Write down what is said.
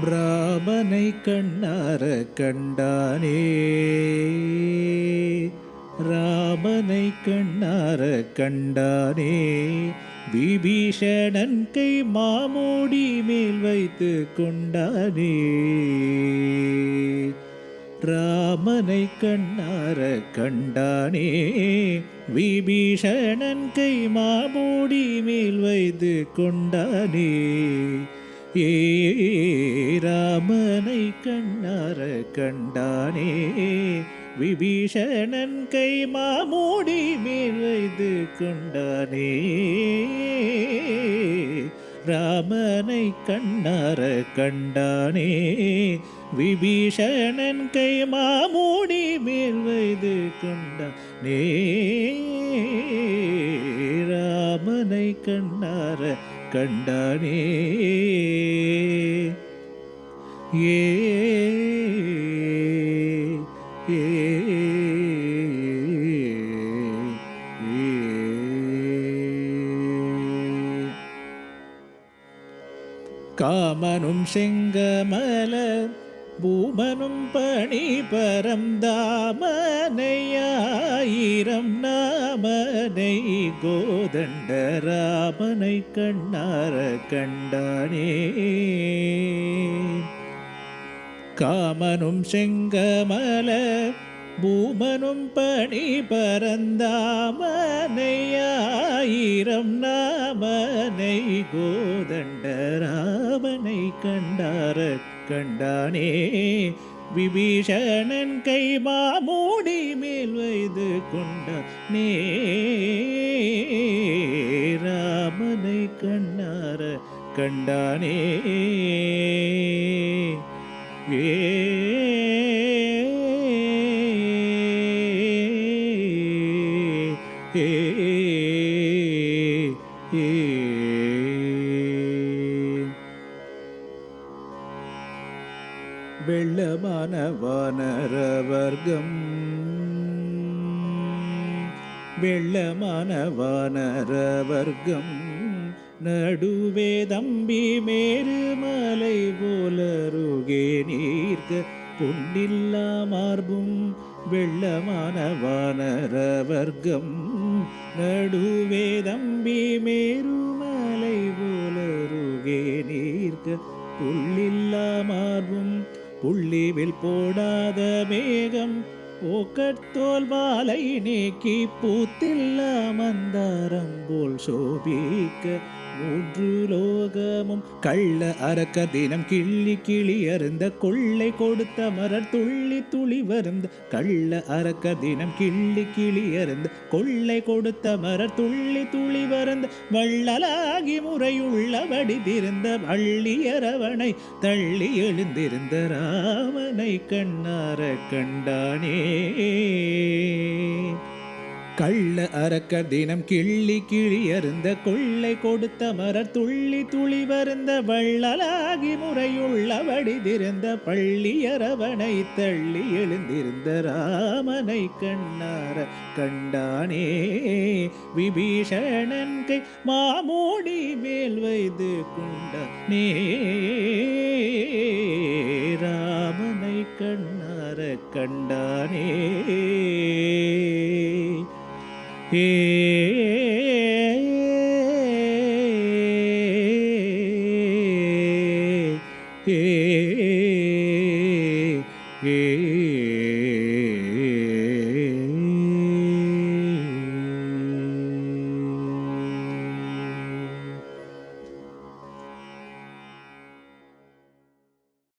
ராமனை கண்ணார கண்டானே, ராமனை கண்ணார கண்டானே, விபீஷணன் கை மாமூடி மேல் வைத்து கொண்டானே. ராமனை கண்ணார கண்டானே, விபீஷணன் கை மாமூடி மேல் வைத்து கொண்டானே. ஏ ராமனை கண்ணார கண்டானே, விபீஷணன் கை மாமூடி மேல் வைத்து கொண்டானே. ராமனை கண்ணார கண்டானே, விபீஷணன் கை மாமூடி மேல் வைத்து கொண்டானே. ராமனை கண்ணார கண்டானே. ஏ காமனும் செங்கமல பூமனும் பணி பரந்தாமனையாயிரம் நாமனை கோதண்ட ராமனை கண்ணார கண்டானே. காமனும் செங்கமல பூமனும் பணி பரந்தாமனையாயிரம் நாமனை கோதண்ட ராமனை கண்டார கண்டானே. விபீஷணன் கை மாமூடி மேல் வைத்து கொண்டானே. ராமனை கண்ணார கண்டானே. ஏ வெள்ளமான வானர வர்க்கம், வெள்ளமான வானர வர்க்கம், நடுவே தம்பி மேருமலை போலருகே நீர்க்க பொன்னில்லா மார்பும். வெள்ளமான வானர வர்க்கம், நடுவே தம்பி மேருமலை போலருகே நீர்க்க புள்ளில்லா மார்பும். புள்ளிவில் போடாத மேகம் போக்கத்தோல் வாலை நீக்கி பூத்தில்லா மந்தாரம் போல் சோபிக்க மூன்று லோகமும் கள்ள அரக்க தினம் கிள்ளி கிளி அருந்த கொள்ளை கொடுத்த மரர் துள்ளி துளி வருந்த. கள்ள அரக்க தினம் கிள்ளி கிளி அருந்த கொள்ளை கொடுத்த மரர் துள்ளி துளி வருந்த. வள்ளலாகி முறையுள்ளபடி திருந்த வள்ளியரவனை தள்ளி எழுந்திருந்த ராமனை கண்ணார கண்டானே. கள்ள அரக்க தினம் கிள்ளி கிளி அருந்த கொள்ளை கொடுத்த மரர் துள்ளி துளி வருந்த. வள்ளலாகி முறையுள்ளபடி திருந்த பள்ளியரவனை தள்ளி எழுந்திருந்த ராமனை கண்ணார கண்டானே. விபீஷணன் கை மாமூடி மேல் வைத்து கொண்டானே. ராமனை கண்ணார கண்டானே. ஏ ஏ ஏ